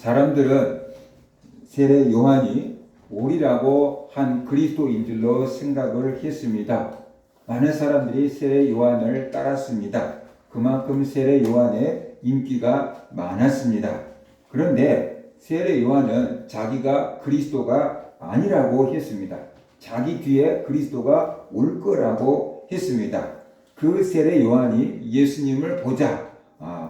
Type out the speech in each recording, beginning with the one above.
사람들은 세례 요한이 오리라고 한 그리스도인 줄로 생각을 했습니다. 많은 사람들이 세례 요한을 따랐습니다. 그만큼 세례 요한의 인기가 많았습니다. 그런데 세례 요한은 자기가 그리스도가 아니라고 했습니다. 자기 뒤에 그리스도가 올 거라고 했습니다. 그 세례 요한이 예수님을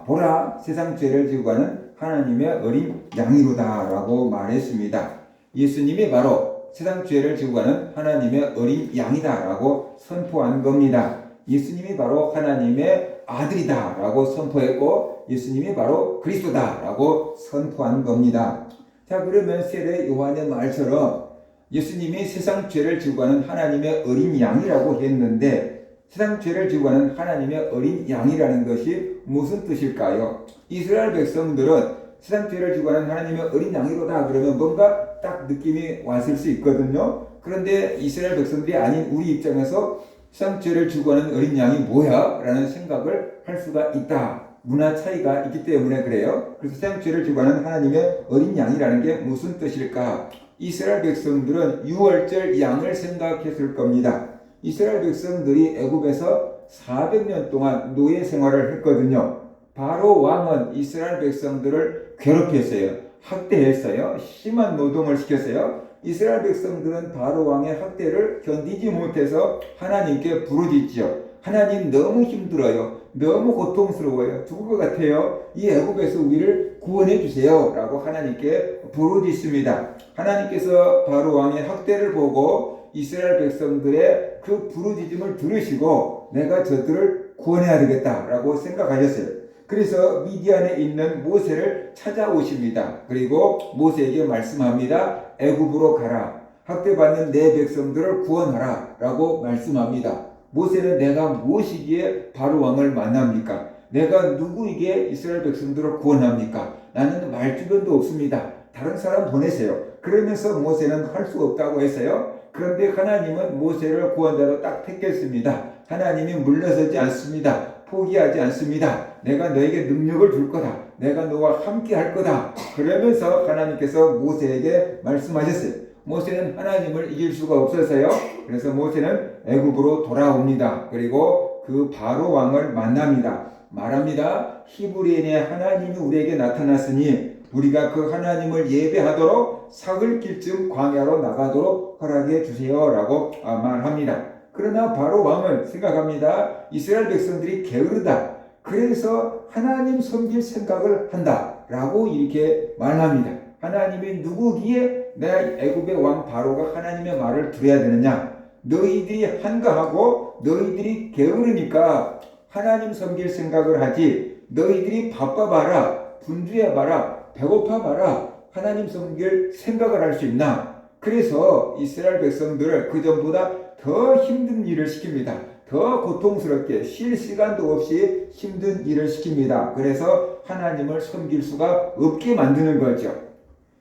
보라 세상 죄를 지고 가는 하나님의 어린 양이로다 라고 말했습니다. 예수님이 바로 세상 죄를 지고 가는 하나님의 어린 양이다 라고 선포한 겁니다. 예수님이 바로 하나님의 아들이다 라고 선포했고 예수님이 바로 그리스도다 라고 선포한 겁니다. 자, 그러면 세례 요한의 말처럼 예수님이 세상 죄를 지고 가는 하나님의 어린 양이라고 했는데 세상 죄를 지고 가는 하나님의 어린 양이라는 것이 무슨 뜻일까요? 이스라엘 백성들은 세상 죄를 지고 가는 하나님의 어린 양이로다 그러면 뭔가 딱 느낌이 왔을 수 있거든요. 그런데 이스라엘 백성들이 아닌 우리 입장에서 세상 죄를 지고 가는 어린 양이 뭐야? 라는 생각을 할 수가 있다. 문화 차이가 있기 때문에 그래요. 그래서 세상 죄를 지고 가는 하나님의 어린 양이라는 게 무슨 뜻일까? 이스라엘 백성들은 유월절 양을 생각했을 겁니다. 이스라엘 백성들이 애굽에서 400년 동안 노예 생활을 했거든요. 바로 왕은 이스라엘 백성들을 괴롭혔어요. 학대했어요. 심한 노동을 시켰어요. 이스라엘 백성들은 바로 왕의 학대를 견디지 못해서 하나님께 부르짖지요. 하나님 너무 힘들어요. 너무 고통스러워요. 죽을 것 같아요. 이 애굽에서 우리를 구원해 주세요. 라고 하나님께 부르짖습니다. 하나님께서 바로 왕의 학대를 보고 이스라엘 백성들의 그 부르짖음을 들으시고 내가 저들을 구원해야 되겠다라고 생각하셨어요. 그래서 미디안에 있는 모세를 찾아오십니다. 그리고 모세에게 말씀합니다. 애굽으로 가라. 학대받는 내 백성들을 구원하라 라고 말씀합니다. 모세는 내가 무엇이기에 바로 왕을 만납니까? 내가 누구에게 이스라엘 백성들을 구원합니까? 나는 말주변도 없습니다. 다른 사람 보내세요. 그러면서 모세는 할 수 없다고 했어요. 그런데 하나님은 모세를 구원자로 딱 택했습니다. 하나님이 물러서지 않습니다. 포기하지 않습니다. 내가 너에게 능력을 줄 거다. 내가 너와 함께 할 거다. 그러면서 하나님께서 모세에게 말씀하셨어요. 모세는 하나님을 이길 수가 없어서요. 그래서 모세는 애굽으로 돌아옵니다. 그리고 그 바로 왕을 만납니다. 말합니다. 히브리인의 하나님이 우리에게 나타났으니 우리가 그 하나님을 예배하도록 사흘 길쯤 광야로 나가도록 허락해 주세요 라고 말합니다. 그러나 바로 왕은 생각합니다. 이스라엘 백성들이 게으르다. 그래서 하나님 섬길 생각을 한다 라고 이렇게 말합니다. 하나님이 누구기에 내가 애굽의 왕 바로가 하나님의 말을 들어야 되느냐? 너희들이 한가하고 너희들이 게으르니까 하나님 섬길 생각을 하지. 너희들이 바빠봐라, 분주해봐라, 배고파봐라, 하나님 섬길 생각을 할 수 있나? 그래서 이스라엘 백성들을 그전보다 더 힘든 일을 시킵니다. 더 고통스럽게 쉴 시간도 없이 힘든 일을 시킵니다. 그래서 하나님을 섬길 수가 없게 만드는 거죠.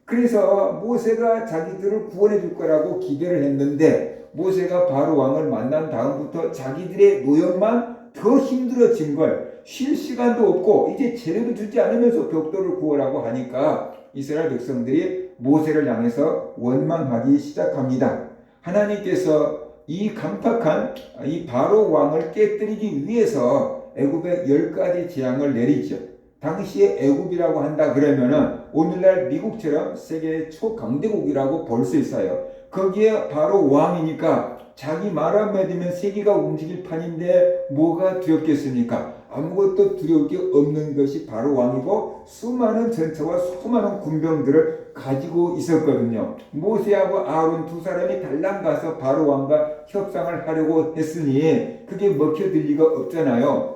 그래서 모세가 자기들을 구원해 줄 거라고 기대를 했는데 모세가 바로 왕을 만난 다음부터 자기들의 노역만 더 힘들어진 걸 쉴 시간도 없고 이제 재료도 주지 않으면서 벽돌을 구하라고 하니까 이스라엘 백성들이 모세를 향해서 원망하기 시작합니다. 하나님께서 이 강팍한 이 바로 왕을 깨뜨리기 위해서 애굽에 10가지 재앙을 내리죠. 당시에 애굽이라고 한다 그러면은 오늘날 미국처럼 세계 초강대국이라고 볼 수 있어요. 거기에 바로 왕이니까 자기 말 한마디면 세계가 움직일 판인데 뭐가 두렵겠습니까? 아무것도 두려울 게 없는 것이 바로 왕이고 수많은 전차와 수많은 군병들을 가지고 있었거든요. 모세하고 아론 두 사람이 달랑 가서 바로 왕과 협상을 하려고 했으니 그게 먹혀들 리가 없잖아요.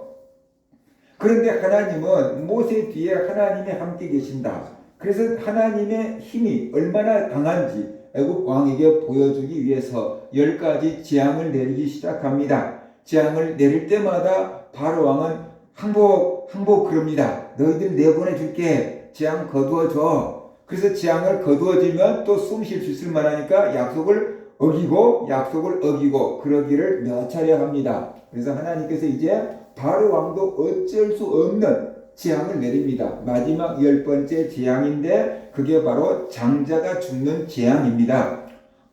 그런데 하나님은 모세 뒤에 하나님이 함께 계신다. 그래서 하나님의 힘이 얼마나 강한지 애굽 왕에게 보여주기 위해서 10가지 재앙을 내리기 시작합니다. 재앙을 내릴 때마다 바로 왕은 항복 그럽니다. 너희들 내보내줄게. 재앙 거두어줘. 그래서 재앙을 거두어지면 또 숨 쉴 수 있을 만하니까 약속을 어기고 그러기를 몇 차례 합니다. 그래서 하나님께서 이제 바로 왕도 어쩔 수 없는 재앙을 내립니다. 마지막 10번째 재앙인데 그게 바로 장자가 죽는 재앙입니다.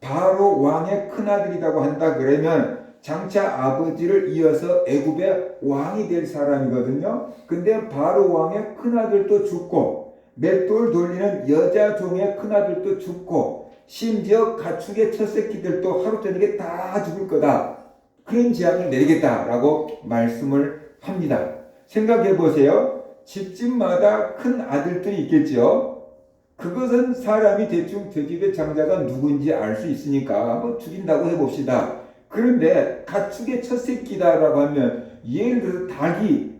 바로 왕의 큰아들이라고 한다 그러면 장차 아버지를 이어서 애굽의 왕이 될 사람이거든요. 근데 바로 왕의 큰아들도 죽고 맷돌 돌리는 여자 종의 큰아들도 죽고 심지어 가축의 첫 새끼들도 하루 저녁에 다 죽을 거다. 그런 재앙을 내리겠다라고 말씀을 합니다. 생각해 보세요. 집집마다 큰 아들들이 있겠죠. 그것은 사람이 대충 저 집의 장자가 누군지 알 수 있으니까 한번 죽인다고 해봅시다. 그런데 가축의 첫 새끼다라고 하면 예를 들어서 닭이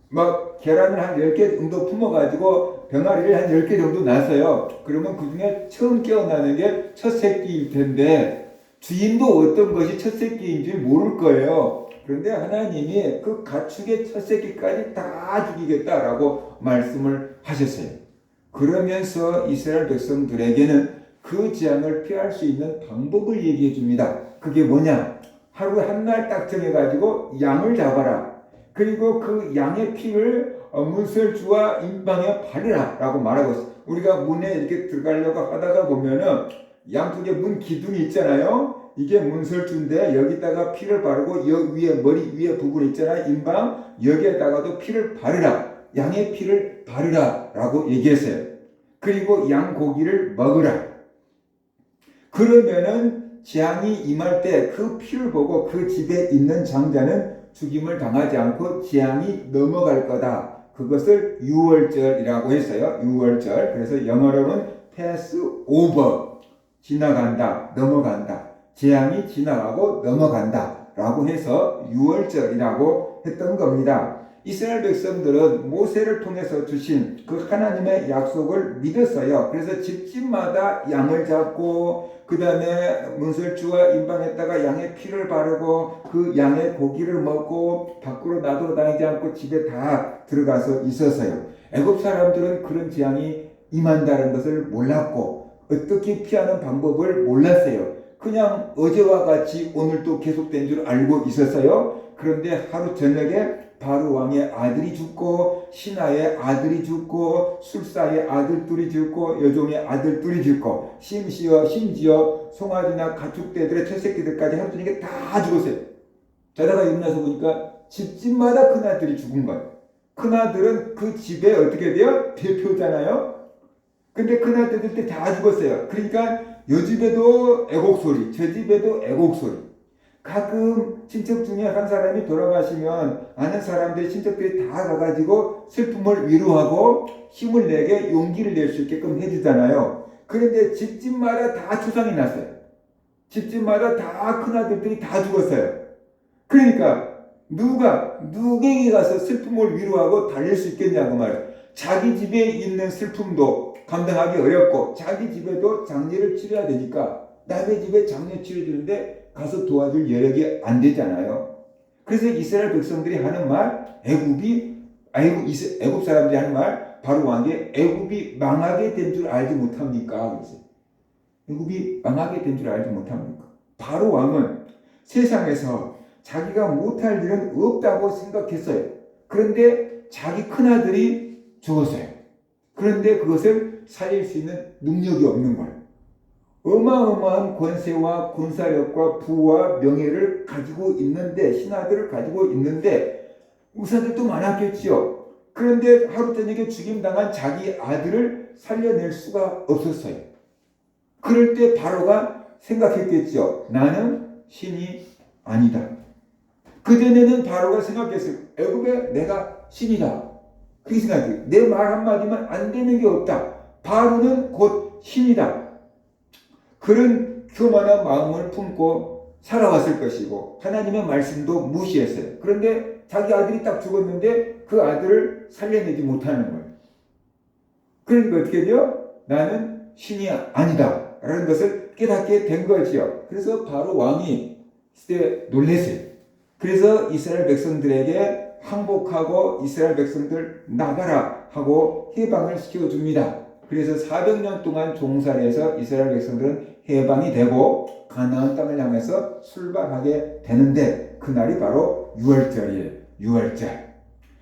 막 계란을 한 10개 정도 품어가지고 병아리를 한 10개 정도 낳았어요. 그러면 그 중에 처음 깨어나는 게 첫 새끼일 텐데 주인도 어떤 것이 첫 새끼인지 모를 거예요. 그런데 하나님이 그 가축의 첫 새끼까지 다 죽이겠다라고 말씀을 하셨어요. 그러면서 이스라엘 백성들에게는 그 재앙을 피할 수 있는 방법을 얘기해 줍니다. 그게 뭐냐? 하루에 한 날 딱 정해가지고 양을 잡아라. 그리고 그 양의 피를 문설주와 임방에 바르라 라고 말하고 있어요. 우리가 문에 이렇게 들어가려고 하다가 보면은 양쪽에 문 기둥이 있잖아요. 이게 문설주인데 여기다가 피를 바르고 여기 위에 머리 위에 부분 있잖아요. 임방 여기에다가도 피를 바르라. 양의 피를 바르라 라고 얘기했어요. 그리고 양 고기를 먹으라. 그러면은 재앙이 임할 때 그 피를 보고 그 집에 있는 장자는 죽임을 당하지 않고 재앙이 넘어갈 거다. 그것을 유월절이라고 했어요. 유월절. 그래서 영어로는 pass over. 지나간다. 넘어간다. 재앙이 지나가고 넘어간다. 라고 해서 유월절이라고 했던 겁니다. 이스라엘 백성들은 모세를 통해서 주신 그 하나님의 약속을 믿었어요. 그래서 집집마다 양을 잡고 그 다음에 문설주와 임방에다가 양의 피를 바르고 그 양의 고기를 먹고 밖으로 나돌아다니지 않고 집에 다 들어가서 있었어요. 애굽 사람들은 그런 재앙이 임한다는 것을 몰랐고 어떻게 피하는 방법을 몰랐어요. 그냥 어제와 같이 오늘도 계속된 줄 알고 있었어요. 그런데 하루 저녁에 바로 왕의 아들이 죽고 신하의 아들이 죽고 술사의 아들 둘이 죽고 여종의 아들 둘이 죽고 심지어 송아지나 가축대들의 첫 새끼들까지 하루 종일 다 죽었어요. 자다가 일어나서 보니까 집집마다 큰아들이 죽은 거예요. 큰아들은 그 집에 어떻게 돼요? 대표잖아요. 근데 큰아들들 다 죽었어요. 그러니까 요 집에도 애곡 소리, 저 집에도 애곡 소리. 가끔 친척 중에 한 사람이 돌아가시면 아는 사람들이 친척들이 다 가가지고 슬픔을 위로하고 힘을 내게 용기를 낼 수 있게끔 해주잖아요. 그런데 집집마다 다 추상이 났어요. 집집마다 다 큰아들들이 다 죽었어요. 그러니까 누구에게 가서 슬픔을 위로하고 달랠 수 있겠냐고 말이에요. 자기 집에 있는 슬픔도 감당하기 어렵고 자기 집에도 장례를 치러야 되니까 남의 집에 장례 치러주는데 가서 도와줄 여력이 안 되잖아요. 그래서 이스라엘 백성들이 하는 말, 애굽 사람들이 하는 말, 바로 왕께 애굽이 망하게 된 줄 알지 못합니까? 그랬어요. 애굽이 망하게 된 줄 알지 못합니까? 바로 왕은 세상에서 자기가 못할 일은 없다고 생각했어요. 그런데 자기 큰아들이 죽었어요. 그런데 그것을 살릴 수 있는 능력이 없는 거예요. 어마어마한 권세와 군사력과 부와 명예를 가지고 있는데 신하들을 가지고 있는데 의사들도 많았겠지요. 그런데 하루 저녁에 죽임당한 자기 아들을 살려낼 수가 없었어요. 그럴 때 바로가 생각했겠죠. 나는 신이 아니다. 그전에는 바로가 생각했어요. 애굽에 내가 신이다. 그렇게 생각해요. 내 말 한마디만 안 되는 게 없다. 바로는 곧 신이다. 그런 교만한 마음을 품고 살아왔을 것이고 하나님의 말씀도 무시했어요. 그런데 자기 아들이 딱 죽었는데 그 아들을 살려내지 못하는 거예요. 그러니까 어떻게 돼요? 나는 신이 아니다 라는 것을 깨닫게 된 거지요. 그래서 바로 왕이 그때 놀랐어요. 그래서 이스라엘 백성들에게 항복하고 이스라엘 백성들 나가라 하고 해방을 시켜줍니다. 그래서 400년 동안 종살이해서 이스라엘 백성들은 해방이 되고 가나안 땅을 향해서 출발하게 되는데 그날이 바로 유월절이에요. 유월절.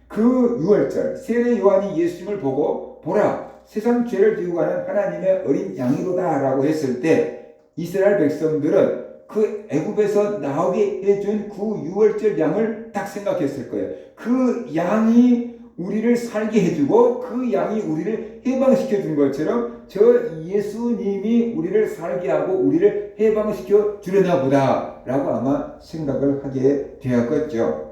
그 유월절 세례 요한이 예수님을 보고 보라 세상 죄를 지고 가는 하나님의 어린 양이로다 라고 했을 때 이스라엘 백성들은 그 애굽에서 나오게 해준 그 유월절 양을 딱 생각했을 거예요. 그 양이 우리를 살게 해주고 그 양이 우리를 해방시켜 준 것처럼 저 예수님이 우리를 살게 하고 우리를 해방시켜 주려나 보다 라고 아마 생각을 하게 되었겠죠.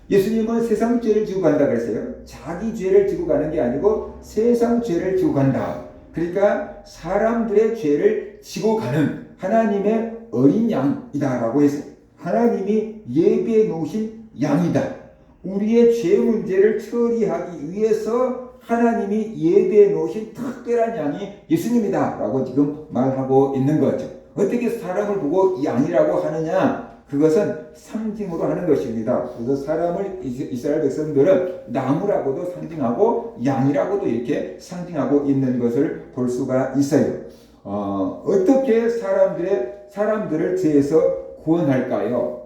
예수님은 세상 죄를 지고 간다 그랬어요. 자기 죄를 지고 가는 게 아니고 세상 죄를 지고 간다. 그러니까 사람들의 죄를 지고 가는 하나님의 어린 양이다라고 했어요. 하나님이 예비해 놓으신 양이다. 우리의 죄 문제를 처리하기 위해서 하나님이 예비해 놓으신 특별한 양이 예수님이다 라고 지금 말하고 있는 거죠. 어떻게 사람을 보고 양이라고 하느냐? 그것은 상징으로 하는 것입니다. 그래서 사람을 이스라엘 백성들은 나무라고도 상징하고 양이라고도 이렇게 상징하고 있는 것을 볼 수가 있어요. 어떻게 사람들을 죄에서 구원할까요?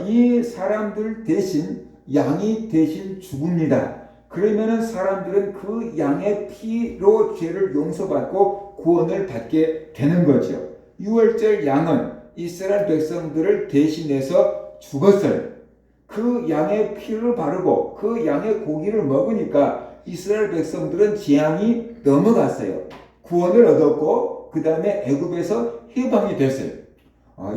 이 사람들 대신 양이 대신 죽습니다. 그러면은 사람들은 그 양의 피로 죄를 용서받고 구원을 받게 되는 거죠. 유월절 양은 이스라엘 백성들을 대신해서 죽었어요. 그 양의 피를 바르고 그 양의 고기를 먹으니까 이스라엘 백성들은 재앙이 넘어갔어요. 구원을 얻었고 그 다음에 애굽에서 해방이 됐어요.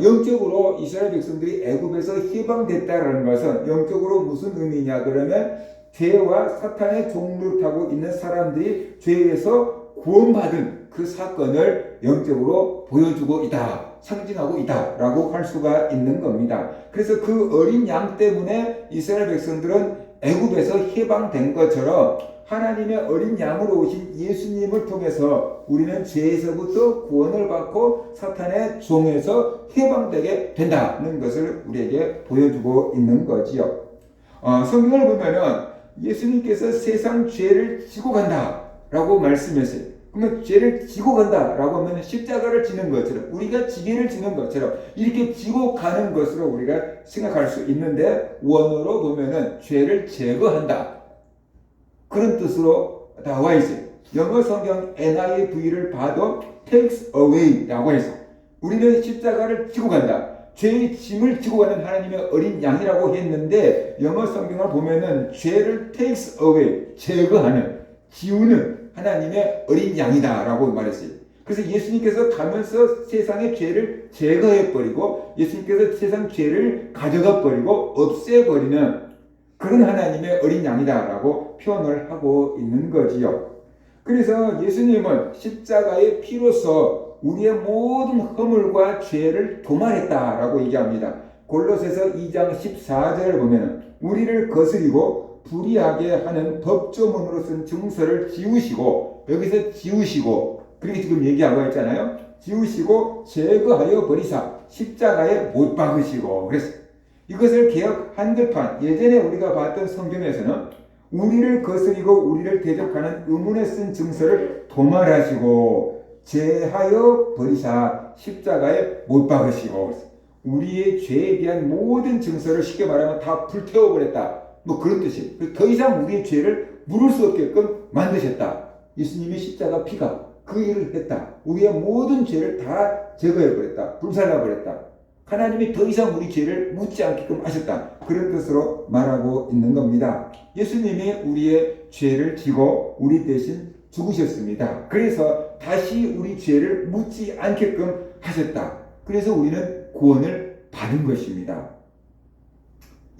영적으로 이스라엘 백성들이 애굽에서 해방됐다는 것은 영적으로 무슨 의미냐 그러면 죄와 사탄의 종로를 타고 있는 사람들이 죄에서 구원받은 그 사건을 영적으로 보여주고 있다. 상징하고 있다 라고 할 수가 있는 겁니다. 그래서 그 어린 양 때문에 이스라엘 백성들은 애굽에서 해방된 것처럼 하나님의 어린 양으로 오신 예수님을 통해서 우리는 죄에서부터 구원을 받고 사탄의 종에서 해방되게 된다는 것을 우리에게 보여주고 있는 거지요. 성경을 보면은 예수님께서 세상 죄를 지고 간다 라고 말씀했어요. 그러면 죄를 지고 간다 라고 하면 십자가를 지는 것처럼 우리가 지게를 지는 것처럼 이렇게 지고 가는 것으로 우리가 생각할 수 있는데 원어로 보면은 죄를 제거한다 그런 뜻으로 나와 있어요. 영어 성경 NIV를 봐도 takes away 라고 해서 우리는 십자가를 지고 간다. 죄의 짐을 지고 가는 하나님의 어린 양이라고 했는데 영어 성경을 보면은 죄를 takes away 제거하는 지우는 하나님의 어린 양이다 라고 말했어요. 그래서 예수님께서 가면서 세상의 죄를 제거해버리고 예수님께서 세상 죄를 가져가버리고 없애버리는 그런 하나님의 어린 양이다 라고 표현을 하고 있는 거지요. 그래서 예수님은 십자가의 피로서 우리의 모든 허물과 죄를 도말했다 라고 얘기합니다. 골로새서 2장 14절을 보면 우리를 거스리고 불의하게 하는 법조문으로 쓴 증서를 지우시고 여기서 지우시고 그렇게 지금 얘기하고 있잖아요. 지우시고 제거하여 버리사 십자가에 못 박으시고 그래서 이것을 개역 한글판 예전에 우리가 봤던 성경에서는 우리를 거스리고 우리를 대적하는 의문에 쓴 증서를 도말하시고 제하여 버리사 십자가에 못 박으시고 우리의 죄에 대한 모든 증서를 쉽게 말하면 다 불태워버렸다. 뭐 그런 뜻이에요. 더 이상 우리의 죄를 물을 수 없게끔 만드셨다. 예수님의 십자가 피가 그 일을 했다. 우리의 모든 죄를 다 제거해버렸다. 불살라버렸다. 하나님이 더 이상 우리 죄를 묻지 않게끔 하셨다. 그런 뜻으로 말하고 있는 겁니다. 예수님이 우리의 죄를 지고 우리 대신 죽으셨습니다. 그래서 다시 우리 죄를 묻지 않게끔 하셨다. 그래서 우리는 구원을 받은 것입니다.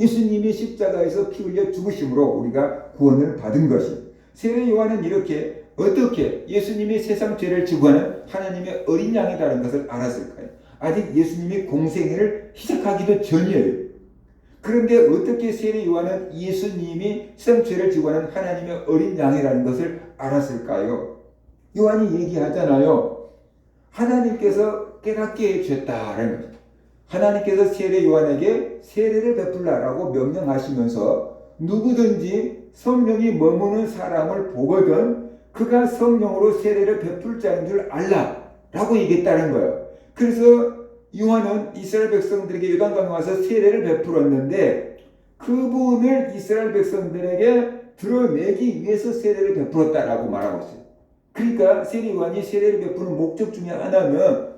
예수님이 십자가에서 피 흘려 죽으심으로 우리가 구원을 받은 것입니다. 세례 요한은 이렇게 어떻게 예수님이 세상 죄를 지고 가는 하나님의 어린 양이라는 것을 알았을까요? 아직 예수님이 공생애를 시작하기도 전이에요. 그런데 어떻게 세례 요한은 예수님이 세상 죄를 지고 가는 하나님의 어린 양이라는 것을 알았을까요? 요한이 얘기하잖아요. 하나님께서 깨닫게 해주셨다라는 거죠. 하나님께서 세례 요한에게 세례를 베풀라라고 명령하시면서 누구든지 성령이 머무는 사람을 보거든 그가 성령으로 세례를 베풀 자인 줄 알라 라고 얘기했다는 거예요. 그래서 요한은 이스라엘 백성들에게 요단강에 와서 세례를 베풀었는데 그분을 이스라엘 백성들에게 드러내기 위해서 세례를 베풀었다라고 말하고 있어요. 그러니까 세례 요한이 세례를 베푸는 목적 중에 하나는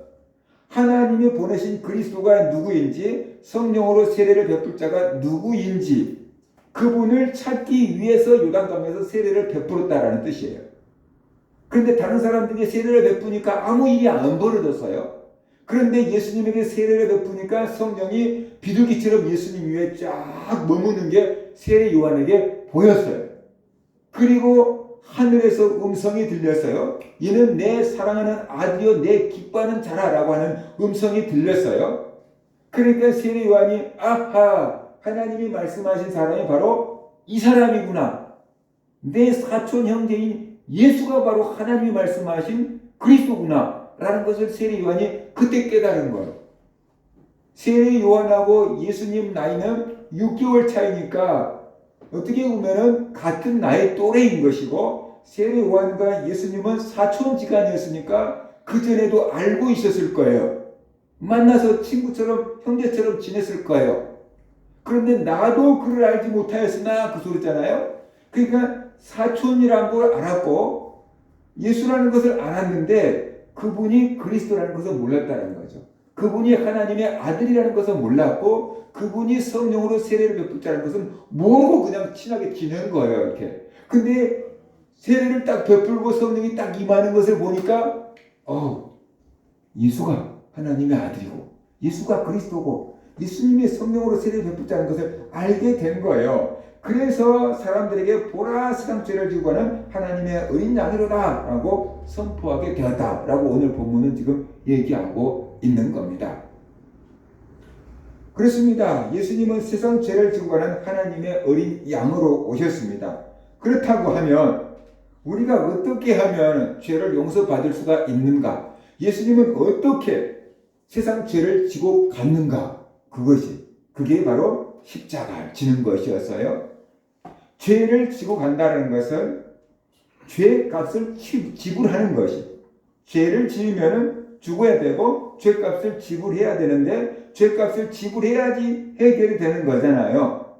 하나님이 보내신 그리스도가 누구인지, 성령으로 세례를 베풀 자가 누구인지 그분을 찾기 위해서 요단강에서 세례를 베풀었다라는 뜻이에요. 그런데 다른 사람들이 세례를 베푸니까 아무 일이 안 벌어졌어요. 그런데 예수님에게 세례를 베푸니까 성령이 비둘기처럼 예수님 위에 쫙 머무는 게 세례 요한에게 보였어요. 그리고 하늘에서 음성이 들렸어요. 이는 내 사랑하는 아들이요 내 기뻐하는 자라라고 하는 음성이 들렸어요. 그러니까 세례 요한이 아하, 하나님이 말씀하신 사람이 바로 이 사람이구나. 내 사촌 형제인 예수가 바로 하나님이 말씀하신 그리스도구나 라는 것을 세례 요한이 그때 깨달은 거예요. 세례 요한하고 예수님 나이는 6개월 차이니까 어떻게 보면은 같은 나이 또래인 것이고, 세례 요한과 예수님은 사촌지간이었으니까 그전에도 알고 있었을 거예요. 만나서 친구처럼 형제처럼 지냈을 거예요. 그런데 나도 그를 알지 못하였으나 그 소리잖아요. 그러니까 사촌이라는 걸 알았고 예수라는 것을 알았는데 그분이 그리스도라는 것을 몰랐다는 거죠. 그분이 하나님의 아들이라는 것을 몰랐고 그분이 성령으로 세례를 베풀자는 것은 모르고 그냥 친하게 지낸 거예요. 이렇게. 근데 세례를 딱 베풀고 성령이 딱 임하는 것을 보니까 예수가 하나님의 아들이고 예수가 그리스도고 예수님의 성령으로 세례를 베풀자는 것을 알게 된 거예요. 그래서 사람들에게 보라 세상 죄를 지고 가는 하나님의 어린 양이로다 라고 선포하게 되었다 라고 오늘 본문은 지금 얘기하고 있는 겁니다. 그렇습니다. 예수님은 세상 죄를 지고 가는 하나님의 어린 양으로 오셨습니다. 그렇다고 하면 우리가 어떻게 하면 죄를 용서받을 수가 있는가? 예수님은 어떻게 세상 죄를 지고 갔는가? 그게 바로 십자가를 지는 것이었어요. 죄를 지고 간다는 것은 죄값을 지불하는 것이, 죄를 지으면 죽어야 되고 죄값을 지불해야 되는데 죄값을 지불해야지 해결이 되는 거잖아요.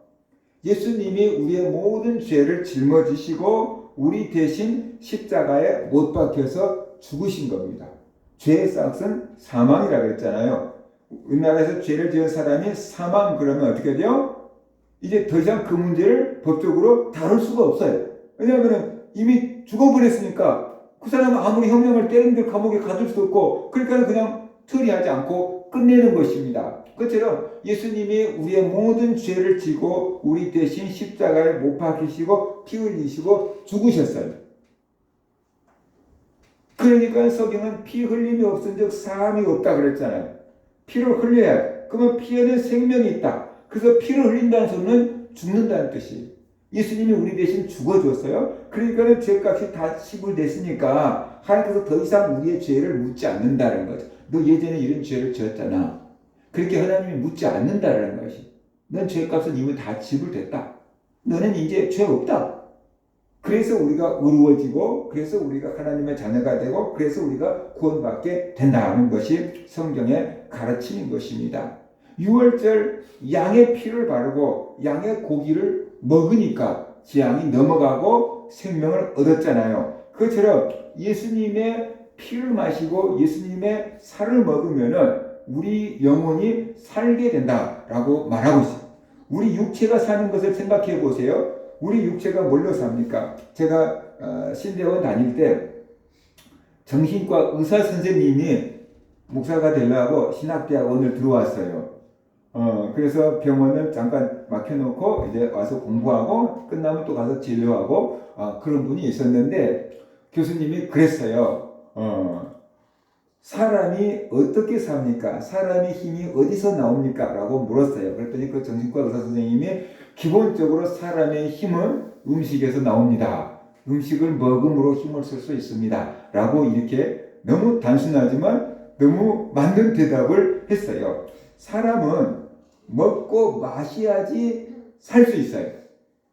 예수님이 우리의 모든 죄를 짊어지시고 우리 대신 십자가에 못 박혀서 죽으신 겁니다. 죄의 싹은 사망이라고 했잖아요. 우리나라에서 죄를 지은 사람이 사망 그러면 어떻게 돼요? 이제 더 이상 그 문제를 법적으로 다룰 수가 없어요. 왜냐하면 이미 죽어버렸으니까 그 사람은 아무리 형량을 때리는데 감옥에 가둘 수도 없고, 그러니까 그냥 처리하지 않고 끝내는 것입니다. 그처럼 예수님이 우리의 모든 죄를 지고 우리 대신 십자가에 못 박히시고 피 흘리시고 죽으셨어요. 그러니까 성경은 피 흘림이 없은 적 사함이 없다 그랬잖아요. 피를 흘려야 해. 그러면 피에는 생명이 있다. 그래서 피를 흘린다는 소리는 죽는다는 뜻이에요. 예수님이 우리 대신 죽어줬어요. 그러니까 죄값이 다 지불됐으니까 하나님께서 더 이상 우리의 죄를 묻지 않는다는 거죠. 너 예전에 이런 죄를 지었잖아. 그렇게 하나님이 묻지 않는다는 것이. 넌 죄값은 이미 다 지불됐다. 너는 이제 죄 없다. 그래서 우리가 의로워지고 그래서 우리가 하나님의 자녀가 되고 그래서 우리가 구원받게 된다는 것이 성경의 가르침인 것입니다. 6월절 양의 피를 바르고 양의 고기를 먹으니까 재앙이 넘어가고 생명을 얻었잖아요. 그것처럼 예수님의 피를 마시고 예수님의 살을 먹으면은 우리 영혼이 살게 된다라고 말하고 있어요. 우리 육체가 사는 것을 생각해 보세요. 우리 육체가 뭘로 삽니까? 제가 신대원 다닐 때 정신과 의사 선생님이 목사가 되려고 신학대학원을 들어왔어요. 그래서 병원을 잠깐 막혀놓고 이제 와서 공부하고 끝나면 또 가서 진료하고 그런 분이 있었는데 교수님이 그랬어요. 사람이 어떻게 삽니까? 사람의 힘이 어디서 나옵니까? 라고 물었어요. 그랬더니 그 정신과 의사 선생님이 기본적으로 사람의 힘은 음식에서 나옵니다. 음식을 먹음으로 힘을 쓸 수 있습니다. 라고 이렇게 너무 단순하지만 너무 맞는 대답을 했어요. 사람은 먹고 마셔야지 살 수 있어요.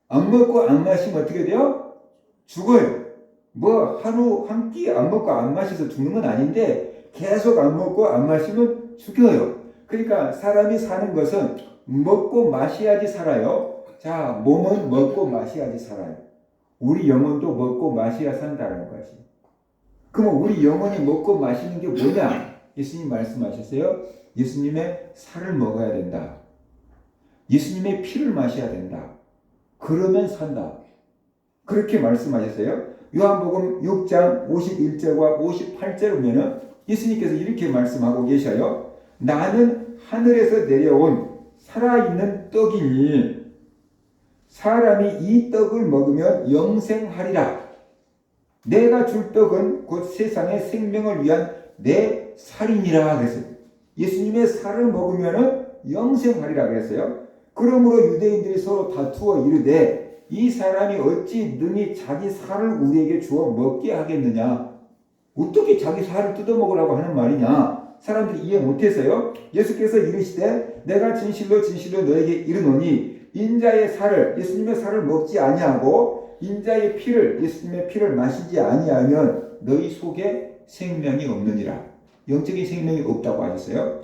안 먹고 안 마시면 어떻게 돼요? 죽어요. 뭐 하루 한 끼 안 먹고 안 마셔서 죽는 건 아닌데 계속 안 먹고 안 마시면 죽여요. 그러니까 사람이 사는 것은 먹고 마셔야지 살아요. 자, 몸은 먹고 마셔야지 살아요. 우리 영혼도 먹고 마셔야 산다는 거지. 그러면 우리 영혼이 먹고 마시는 게 뭐냐? 예수님 말씀하셨어요. 예수님의 살을 먹어야 된다. 예수님의 피를 마셔야 된다. 그러면 산다. 그렇게 말씀하셨어요. 요한복음 6장 51절과 58절 보면은 예수님께서 이렇게 말씀하고 계셔요. 나는 하늘에서 내려온 살아있는 떡이니 사람이 이 떡을 먹으면 영생하리라. 내가 줄 떡은 곧 세상의 생명을 위한 내 살이니라 그랬어요. 예수님의 살을 먹으면 영생하리라 그랬어요. 그러므로 유대인들이 서로 다투어 이르되 이 사람이 어찌 능히 자기 살을 우리에게 주어 먹게 하겠느냐. 어떻게 자기 살을 뜯어먹으라고 하는 말이냐. 사람들이 이해 못했어요. 예수께서 이르시되 내가 진실로 진실로 너에게 이르노니 인자의 살을 예수님의 살을 먹지 아니하고 인자의 피를 예수님의 피를 마시지 아니하면 너희 속에 생명이 없느니라. 영적인 생명이 없다고 하셨어요.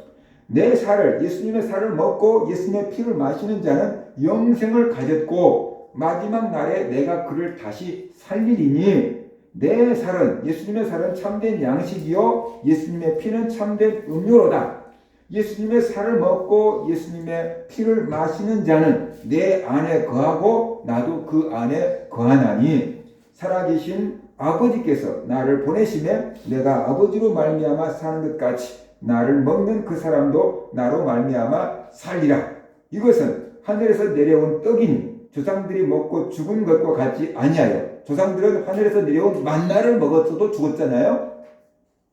내 살을 예수님의 살을 먹고 예수님의 피를 마시는 자는 영생을 가졌고 마지막 날에 내가 그를 다시 살리리니 내 살은 예수님의 살은 참된 양식이요 예수님의 피는 참된 음료로다. 예수님의 살을 먹고 예수님의 피를 마시는 자는 내 안에 거하고 나도 그 안에 거하나니 살아계신 아버지께서 나를 보내심에 내가 아버지로 말미암아 사는 것 같이 나를 먹는 그 사람도 나로 말미암아 살리라. 이것은 하늘에서 내려온 떡이니 조상들이 먹고 죽은 것과 같지 아니하여 조상들은 하늘에서 내려온 만나를 먹었어도 죽었잖아요.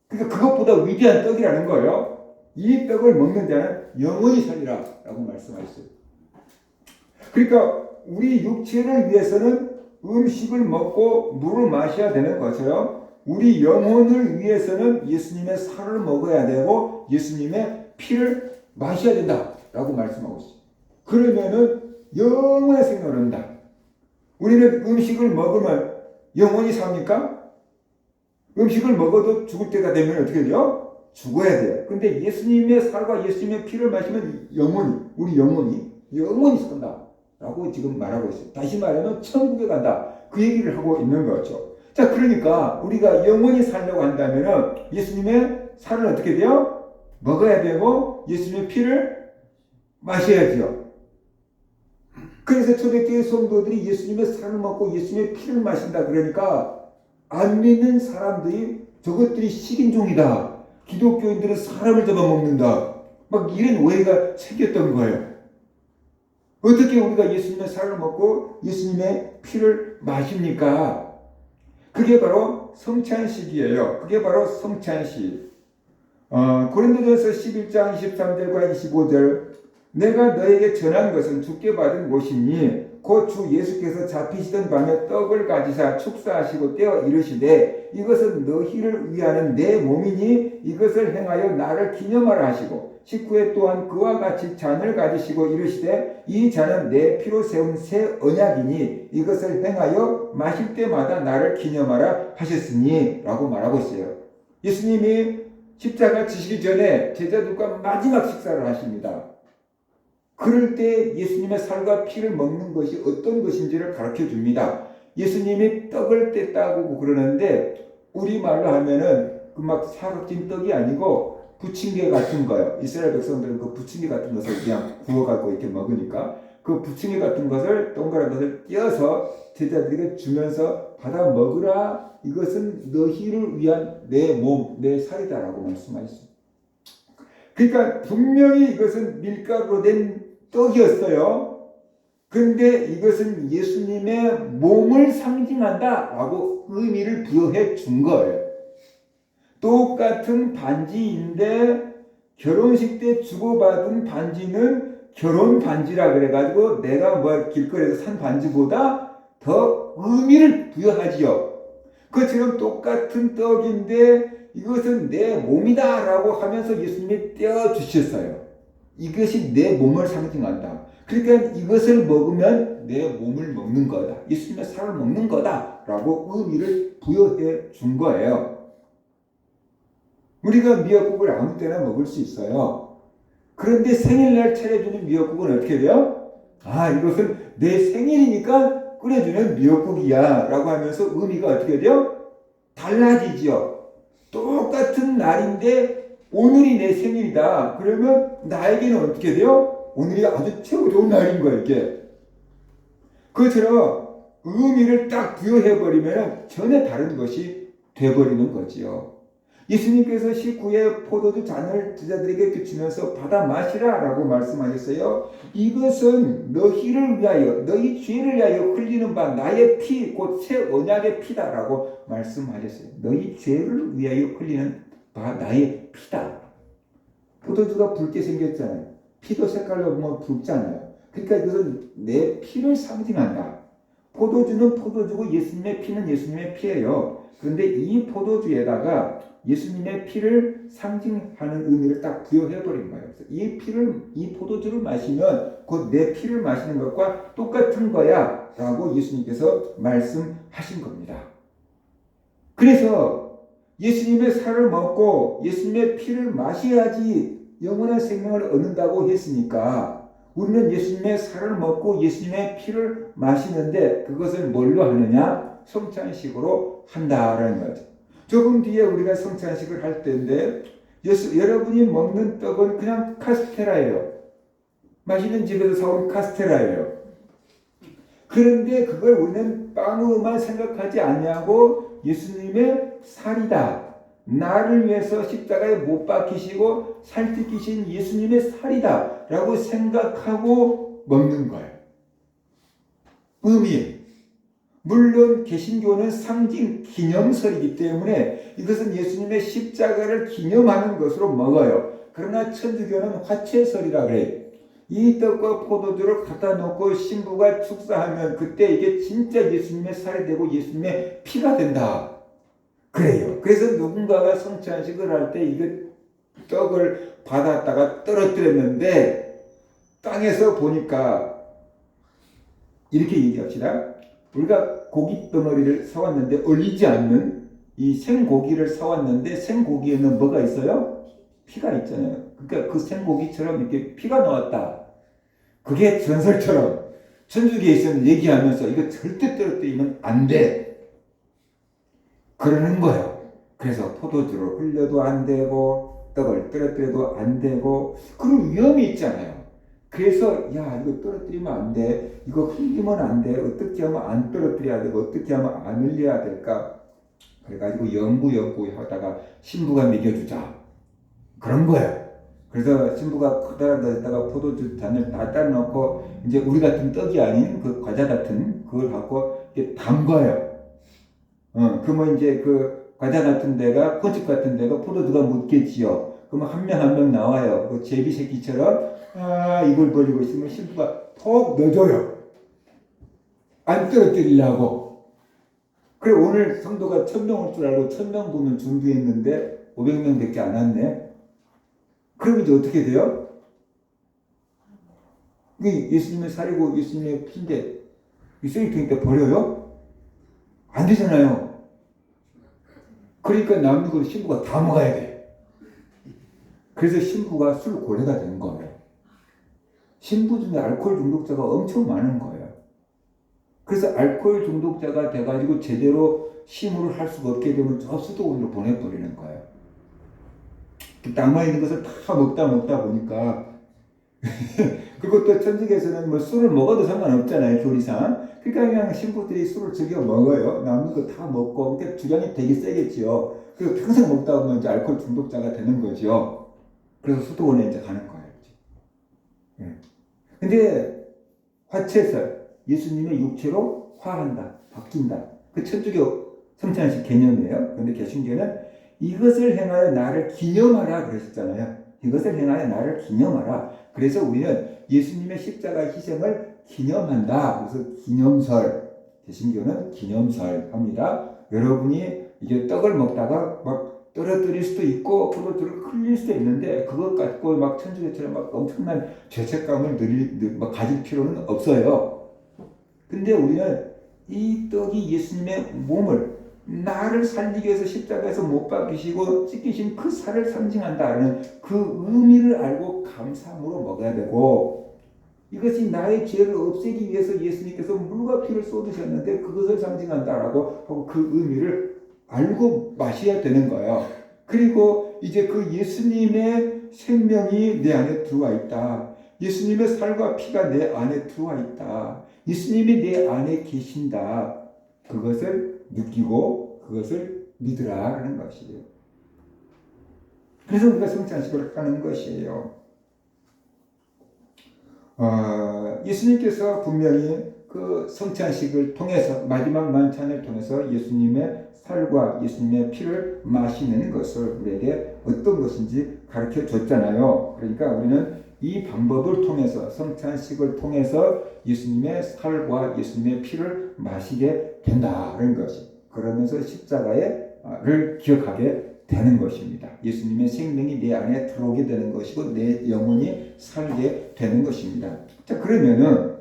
그러니까 그것보다 위대한 떡이라는 거예요. 이 떡을 먹는 자는 영원히 살리라 라고 말씀하셨어요. 그러니까 우리 육체를 위해서는 음식을 먹고 물을 마셔야 되는 것처럼 우리 영혼을 위해서는 예수님의 살을 먹어야 되고 예수님의 피를 마셔야 된다 라고 말씀하고 있어요. 그러면은 영원히 생명을 얻는다. 우리는 음식을 먹으면 영원히 삽니까? 음식을 먹어도 죽을 때가 되면 어떻게 돼요? 죽어야 돼요. 근데 예수님의 살과 예수님의 피를 마시면 영원히 우리 영원히 산다 라고 지금 말하고 있어요. 다시 말하면 천국에 간다. 그 얘기를 하고 있는 거죠. 자, 그러니까 우리가 영원히 살려고 한다면 예수님의 살을 어떻게 돼요? 먹어야 되고 예수님의 피를 마셔야죠. 그래서 초대교회 성도들이 예수님의 살을 먹고 예수님의 피를 마신다 그러니까 안 믿는 사람들이 저것들이 식인종이다. 기독교인들은 사람을 잡아먹는다. 막 이런 오해가 생겼던 거예요. 어떻게 우리가 예수님의 살을 먹고 예수님의 피를 마십니까? 그게 바로 성찬식이에요. 그게 바로 성찬식. 고린도전서 11장 23절과 25절 내가 너에게 전한 것은 주께 받은 것이니 곧 주 예수께서 잡히시던 밤에 떡을 가지사 축사하시고 떼어 이르시되 이것은 너희를 위하는 내 몸이니 이것을 행하여 나를 기념하라 하시고 19회 또한 그와 같이 잔을 가지시고 이르시되 이 잔은 내 피로 세운 새 언약이니 이것을 행하여 마실 때마다 나를 기념하라 하셨으니 라고 말하고 있어요. 예수님이 십자가 지시기 전에 제자들과 마지막 식사를 하십니다. 그럴 때 예수님의 살과 피를 먹는 것이 어떤 것인지를 가르쳐 줍니다. 예수님이 떡을 뗐다고 그러는데 우리말로 하면은 그 막 사각진 떡이 아니고 부침개 같은 거요. 이스라엘 백성들은 그 부침개 같은 것을 그냥 구워갖고 이렇게 먹으니까 그 부침개 같은 것을 동그란 것을 띄어서 제자들에게 주면서 받아 먹으라. 이것은 너희를 위한 내 몸, 내 살이다라고 말씀하셨습니다. 그러니까 분명히 이것은 밀가루로 된 떡이었어요. 그런데 이것은 예수님의 몸을 상징한다라고 의미를 부여해 준 거예요. 똑같은 반지인데 결혼식 때 주고받은 반지는 결혼 반지라 그래가지고 내가 뭐 길거리에서 산 반지보다 더 의미를 부여하지요. 그것처럼 똑같은 떡인데 이것은 내 몸이다 라고 하면서 예수님이 떼어주셨어요. 이것이 내 몸을 상징한다. 그러니까 이것을 먹으면 내 몸을 먹는 거다. 예수님의 살을 먹는 거다 라고 의미를 부여해 준 거예요. 우리가 미역국을 아무 때나 먹을 수 있어요. 그런데 생일날 차려주는 미역국은 어떻게 돼요? 이것은 내 생일이니까 끓여주는 미역국이야 라고 하면서 의미가 어떻게 돼요? 달라지죠. 똑같은 날인데 오늘이 내 생일이다. 그러면 나에게는 어떻게 돼요? 오늘이 아주 최고 좋은 날인 거예요. 이게. 그것처럼 의미를 딱 부여해버리면 전혀 다른 것이 돼버리는 거지요. 예수님께서 19회 포도주 잔을 제자들에게 비추면서 받아 마시라 라고 말씀하셨어요. 이것은 너희를 위하여 너희 죄를 위하여 흘리는 바 나의 피 곧 새 언약의 피다 라고 말씀하셨어요. 너희 죄를 위하여 흘리는 바 나의 피다. 포도주가 붉게 생겼잖아요. 피도 색깔로 보면 붉잖아요. 그러니까 이것은 내 피를 상징한다. 포도주는 포도주고 예수님의 피는 예수님의 피예요. 그런데 이 포도주에다가 예수님의 피를 상징하는 의미를 딱 부여해버린 거예요. 이 포도주를 마시면 곧 내 피를 마시는 것과 똑같은 거야 라고 예수님께서 말씀하신 겁니다. 그래서 예수님의 살을 먹고 예수님의 피를 마셔야지 영원한 생명을 얻는다고 했으니까 우리는 예수님의 살을 먹고 예수님의 피를 마시는데 그것을 뭘로 하느냐? 성찬식으로 한다라는 거죠. 조금 뒤에 우리가 성찬식을 할 때인데 여러분이 먹는 떡은 그냥 카스테라예요. 맛있는 집에서 사온 카스테라예요. 그런데 그걸 우리는 빵으로만 생각하지 아니하고 예수님의 살이다. 나를 위해서 십자가에 못 박히시고 살찌키신 예수님의 살이다 라고 생각하고 먹는 거예요. 의미. 물론 개신교는 상징 기념설이기 때문에 이것은 예수님의 십자가를 기념하는 것으로 먹어요. 그러나 천주교는 화채설이라 그래요. 이 떡과 포도주를 갖다 놓고 신부가 축사하면 그때 이게 진짜 예수님의 살이 되고 예수님의 피가 된다. 그래요. 그래서 누군가가 성찬식을 할 때 이거 떡을 받았다가 떨어뜨렸는데 땅에서 보니까 이렇게 얘기합시다. 우리가 고기 덩어리를 사왔는데 얼리지 않는 이 생고기를 사왔는데 생고기에는 뭐가 있어요? 피가 있잖아요. 그러니까 그 생고기처럼 이렇게 피가 나왔다. 그게 전설처럼 천주교에서는 얘기하면서 이거 절대 떨어뜨리면 안 돼. 그러는 거예요. 그래서 포도주를 흘려도 안 되고 떡을 떨어뜨려도 안 되고 그런 위험이 있잖아요. 그래서 야 이거 떨어뜨리면 안 돼. 이거 흘리면 안 돼. 어떻게 하면 안 떨어뜨려야 되고 어떻게 하면 안 흘려야 될까. 그래가지고 연구하다가 신부가 먹여주자. 그런 거예요. 그래서 신부가 커다란 데다가 포도주 잔을 다 따놓고 이제 우리 같은 떡이 아닌 그 과자 같은 그걸 갖고 이렇게 담가요. 그러면 이제 그 과자 같은 데가 포집 같은 데가 포도주가 묻겠지요. 그러면 한 명 한 명 나와요. 그 제비 새끼처럼 입을 벌리고 있으면 신부가 톡 넣어줘요. 안 떨어뜨리려고. 그래 오늘 성도가 1000명 올 줄 알고 1000명분을 준비했는데 500명밖에 안 왔네. 그럼 이제 어떻게 돼요? 이게 예수님의 살이고 예수님의 피인데 이 쓰레기통에다 버려요? 안 되잖아요. 그러니까 남는 걸 신부가 다 먹어야 돼. 그래서 신부가 술 고래가 된 거예요. 신부 중에 알코올 중독자가 엄청 많은 거예요. 그래서 알코올 중독자가 돼가지고 제대로 심호를 할 수가 없게 되면 저 수도원으로 보내버리는 거예요. 남아있는 것을 다 먹다 보니까 그리고 또 천주교에서는 뭐 술을 먹어도 상관없잖아요. 교리상. 그러니까 그냥 신부들이 술을 즐겨 먹어요. 남는 거 다 먹고 그러니까 주량이 되게 세겠지요. 그리고 평생 먹다 보면 이제 알코올 중독자가 되는 거죠. 그래서 수도원에 이제 가는 거예요. 예. 근데 화채설 예수님의 육체로 화한다, 바뀐다. 그 천주교 성찬식 개념이에요. 그런데 개신교는 이것을 행하여 나를 기념하라 그러셨잖아요. 이것을 행하여 나를 기념하라. 그래서 우리는 예수님의 십자가 희생을 기념한다. 그래서 기념설, 개신교는 기념설 합니다. 여러분이 이게 떡을 먹다가 막 떨어뜨릴 수도 있고 포도주를 흘릴 수도 있는데 그것 갖고 막 천주교처럼 막 엄청난 죄책감을 막 가질 필요는 없어요. 근데 우리는 이 떡이 예수님의 몸을 나를 살리기 위해서 십자가에서 못 박히시고 찢기신 그 살을 상징한다는 그 의미를 알고 감사함으로 먹어야 되고 이것이 나의 죄를 없애기 위해서 예수님께서 물과 피를 쏟으셨는데 그것을 상징한다라고 하고 그 의미를 알고 마셔야 되는 거예요. 그리고 이제 그 예수님의 생명이 내 안에 들어와 있다. 예수님의 살과 피가 내 안에 들어와 있다. 예수님이 내 안에 계신다. 그것을 느끼고 그것을 믿으라 하는 것이에요. 그래서 우리가 성찬식을 하는 것이에요. 예수님께서 분명히 그 성찬식을 통해서 마지막 만찬을 통해서 예수님의 살과 예수님의 피를 마시는 것을 우리에게 어떤 것인지 가르쳐 줬잖아요. 그러니까 우리는 이 방법을 통해서 성찬식을 통해서 예수님의 살과 예수님의 피를 마시게 된다는 것이 그러면서 십자가를 기억하게 되는 것입니다. 예수님의 생명이 내 안에 들어오게 되는 것이고 내 영혼이 살게 되는 것입니다. 자, 그러면은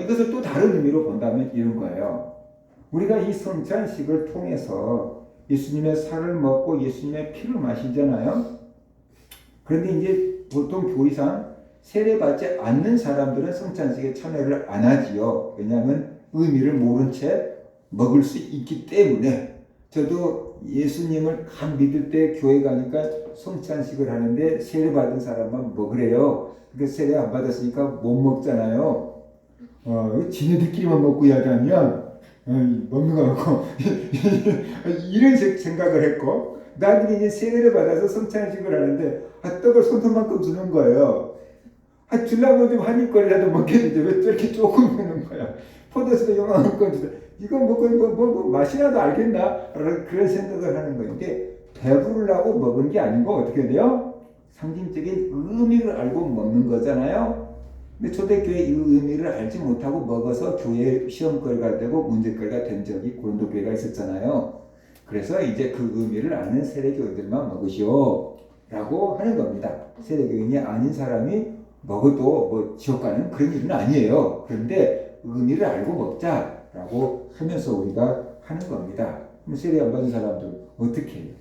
이것을 또 다른 의미로 본다면 이런 거예요. 우리가 이 성찬식을 통해서 예수님의 살을 먹고 예수님의 피를 마시잖아요. 그런데 이제 보통 교리상 세례받지 않는 사람들은 성찬식에 참여를 안 하지요. 왜냐하면 의미를 모른 채 먹을 수 있기 때문에. 저도 예수님을 간 믿을 때 교회 가니까 성찬식을 하는데 세례받은 사람만 먹으래요. 그러니까 세례 안 받았으니까 못 먹잖아요. 지네들끼리만 먹고 야자면 먹는 거 같고 이런 생각을 했고 나중에 이제 세례를 받아서 성찬식을 하는데 떡을 손톱만큼 주는 거예요. 주려고 좀 한 입거리라도 먹겠는데 왜 저렇게 조금 주는 거야. 포도수도 요만큼 주다. 이거 먹고 맛이라도 알겠나? 그런 생각을 하는 거예요. 이게 배부르려고 먹은 게 아니고 어떻게 돼요? 상징적인 의미를 알고 먹는 거잖아요. 근데 초대교회 이 의미를 알지 못하고 먹어서 교회 시험거리가 되고 문제거리가 된 적이 고린도 교회가 있었잖아요. 그래서 이제 그 의미를 아는 세례교인들만 먹으시오 라고 하는 겁니다. 세례교인이 아닌 사람이 먹어도 뭐 지옥 가는 그런 일은 아니에요. 그런데 의미를 알고 먹자라고 하면서 우리가 하는 겁니다. 그럼 세례 안 받은 사람들 어떻게 해요?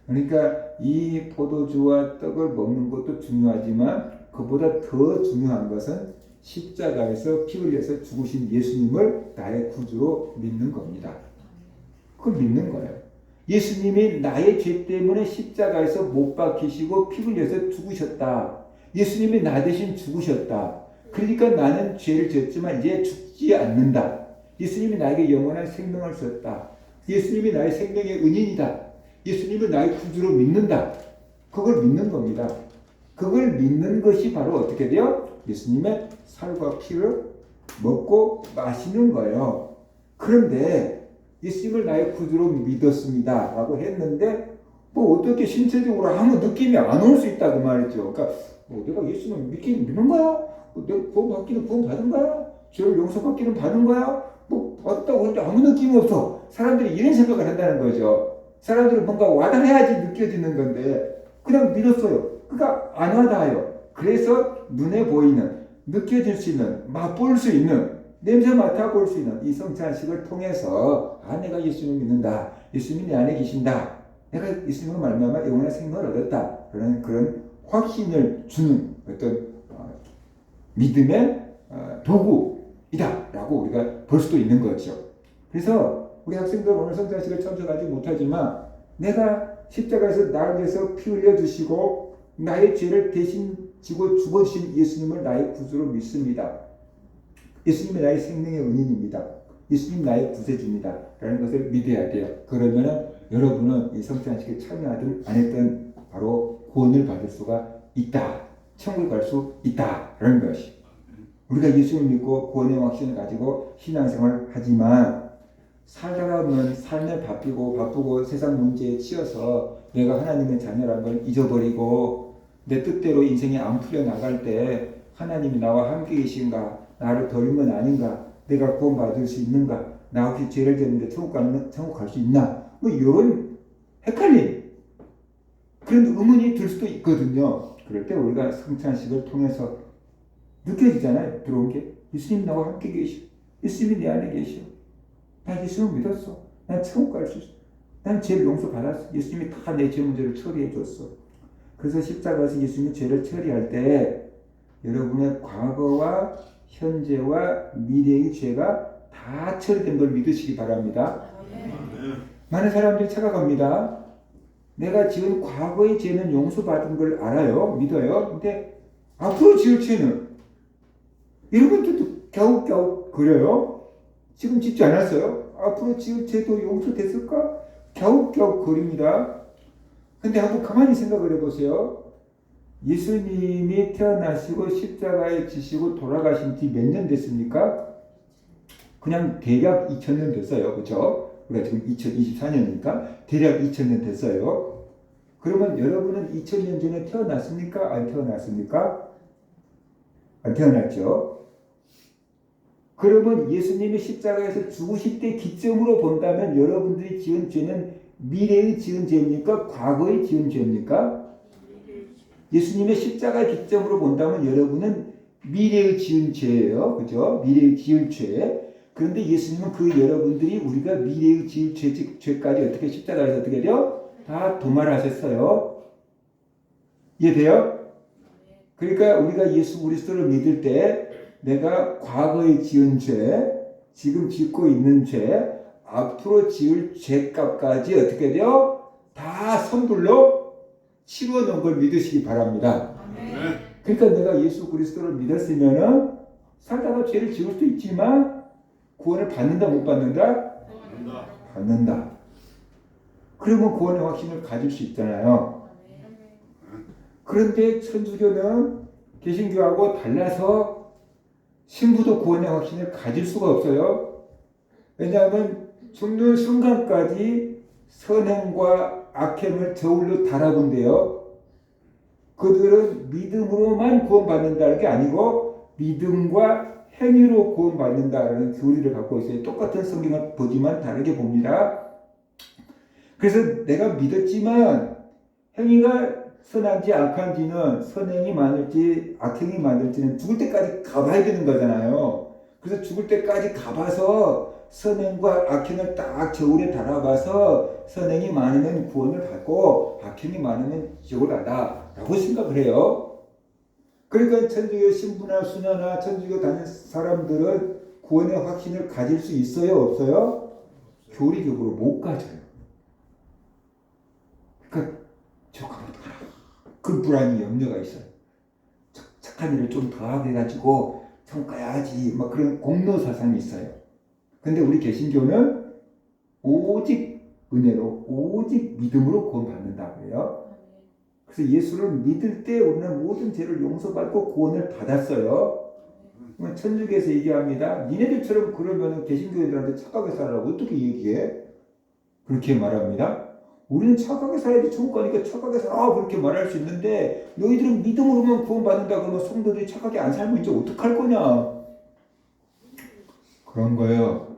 그러니까 이 포도주와 떡을 먹는 것도 중요하지만 그보다 더 중요한 것은 십자가에서 피 흘려서 죽으신 예수님을 나의 구주로 믿는 겁니다. 그걸 믿는 거예요. 예수님이 나의 죄 때문에 십자가에서 못 박히시고 피 흘려서 죽으셨다. 예수님이 나 대신 죽으셨다. 그러니까 나는 죄를 졌지만 이제 죽지 않는다. 예수님이 나에게 영원한 생명을 줬다. 예수님이 나의 생명의 은인이다. 예수님을 나의 구주로 믿는다. 그걸 믿는 겁니다. 그걸 믿는 것이 바로 어떻게 돼요? 예수님의 살과 피를 먹고 마시는 거예요. 그런데 예수님을 나의 구주로 믿었습니다 라고 했는데 뭐 어떻게 신체적으로 아무 느낌이 안 올 수 있다고 말이죠. 그러니까 내가 예수님을 믿는 거야? 내가 구원 받기는 구원 받은 거야? 죄를 용서받기는 받은 거야? 뭐 받았다고 하는데 아무 느낌이 없어. 사람들이 이런 생각을 한다는 거죠. 사람들은 뭔가 와닿아야지 느껴지는 건데 그냥 믿었어요. 그러니까 안 와닿아요. 그래서 눈에 보이는, 느껴질 수 있는, 맛볼 수 있는, 냄새 맡아볼 수 있는 이 성찬식을 통해서 내가 예수님을 믿는다. 예수님이 내 안에 계신다. 내가 예수님을 말미암아 영원한 생명을 얻었다. 그런 확신을 주는 어떤 믿음의 도구이다 라고 우리가 볼 수도 있는 거죠. 그래서 우리 학생들 오늘 성찬식을 참석하지 못하지만 내가 십자가에서 나를 위해서 피 흘려주시고 나의 죄를 대신 지고 죽어주신 예수님을 나의 구주로 믿습니다. 예수님이 나의 생명의 은인입니다. 예수님 나의 구세주입니다. 라는 것을 믿어야 돼요. 그러면 여러분은 이 성찬식에 참여하든 안 했든 바로 구원을 받을 수가 있다. 천국에 갈 수 있다. 라는 것이. 우리가 예수를 믿고 구원의 확신을 가지고 신앙생활을 하지만 살다가 보면 삶에 바쁘고 세상 문제에 치여서 내가 하나님의 자녀라는 걸 잊어버리고 내 뜻대로 인생이 안 풀려나갈 때 하나님이 나와 함께 계신가? 나를 버린 건 아닌가? 내가 구원받을 수 있는가? 나 혹시 죄를 졌는데 천국 갈 수 있나? 뭐 이런 헷갈림 그런 의문이 들 수도 있거든요. 그럴 때 우리가 성찬식을 통해서 느껴지잖아요. 들어온 게 예수님 나와 함께 계시오. 예수님이 내 안에 계시오. 나 예수님을 믿었어. 난 천국 갈 수 있어. 난 죄를 용서받았어. 예수님이 다 내 죄 문제를 처리해 줬어. 그래서 십자가에서 예수님이 죄를 처리할 때 여러분의 과거와 현재와 미래의 죄가 다 처리된 걸 믿으시기 바랍니다. 많은 사람들이 착각합니다. 내가 지은 과거의 죄는 용서받은 걸 알아요. 믿어요. 근데 앞으로 지을 죄는 이런 것도 갸웃갸웃 거려요. 지금 짓지 않았어요. 앞으로 지을 죄도 용서됐을까? 갸웃갸웃 거립니다. 근데 한번 가만히 생각을 해보세요. 예수님이 태어나시고 십자가에 지시고 돌아가신 지 몇 년 됐습니까? 그냥 대략 2000년 됐어요. 그렇죠? 우리가 지금 2024년이니까 대략 2000년 됐어요. 그러면 여러분은 2000년 전에 태어났습니까? 안 태어났습니까? 안 태어났죠? 그러면 예수님이 십자가에서 죽으실 때 기점으로 본다면 여러분들이 지은 죄는 미래의 지은 죄입니까? 과거의 지은 죄입니까? 예수님의 십자가 기점으로 본다면 여러분은 미래의 지은 죄예요. 그죠? 미래의 지을 죄. 그런데 예수님은 그 여러분들이 우리가 미래의 지을 죄까지 어떻게 십자가에서 어떻게 돼요? 다 도말하셨어요. 이해돼요? 그러니까 우리가 예수 그리스도를 믿을 때 내가 과거에 지은 죄, 지금 짓고 있는 죄, 앞으로 지을 죄값까지 어떻게 돼요? 다 선불로 치루어 놓은 걸 믿으시기 바랍니다. 그러니까 내가 예수 그리스도를 믿었으면은 살다가 죄를 지을 수도 있지만 구원을 받는다 못 받는다? 받는다. 그러면 구원의 확신을 가질 수 있잖아요. 그런데 천주교는 개신교하고 달라서 신부도 구원의 확신을 가질 수가 없어요. 왜냐하면 죽는 순간까지 선행과 악행을 저울로 달아본대요. 그들은 믿음으로만 구원받는다는 게 아니고 믿음과 행위로 구원받는다는 교리를 갖고 있어요. 똑같은 성경을 보지만 다르게 봅니다. 그래서 내가 믿었지만 행위가 선한지 악한지는 선행이 많을지 악행이 많을지는 죽을 때까지 가봐야 되는 거잖아요. 그래서 죽을 때까지 가봐서 선행과 악행을 딱 저울에 달아봐서 선행이 많으면 구원을 받고 악행이 많으면 지옥을 가다 라고 생각을 해요. 그러니까 천주교 신부나 수녀나 천주교 다니는 사람들은 구원의 확신을 가질 수 있어요? 없어요? 교리적으로 못 가져요. 그러니까 저가면 그 불안이 염려가 있어요. 착한 일을 좀 더 하게 해가지고 성과야지 막 그런 공로 사상이 있어요. 근데 우리 개신교는 오직 은혜로 오직 믿음으로 구원받는다고 해요. 그래서 예수를 믿을 때 우리는 모든 죄를 용서받고 구원을 받았어요. 천주교에서 얘기합니다. 니네들처럼 그러면 개신교인들한테 착하게 살아라고 어떻게 얘기해? 그렇게 말합니다. 우리는 착하게 살아야지 좋은 거니까 착하게 살아 그렇게 말할 수 있는데 너희들은 믿음으로만 구원받는다 그러면 성도들이 착하게 안 살면 이제 어떡할 거냐? 그런 거예요.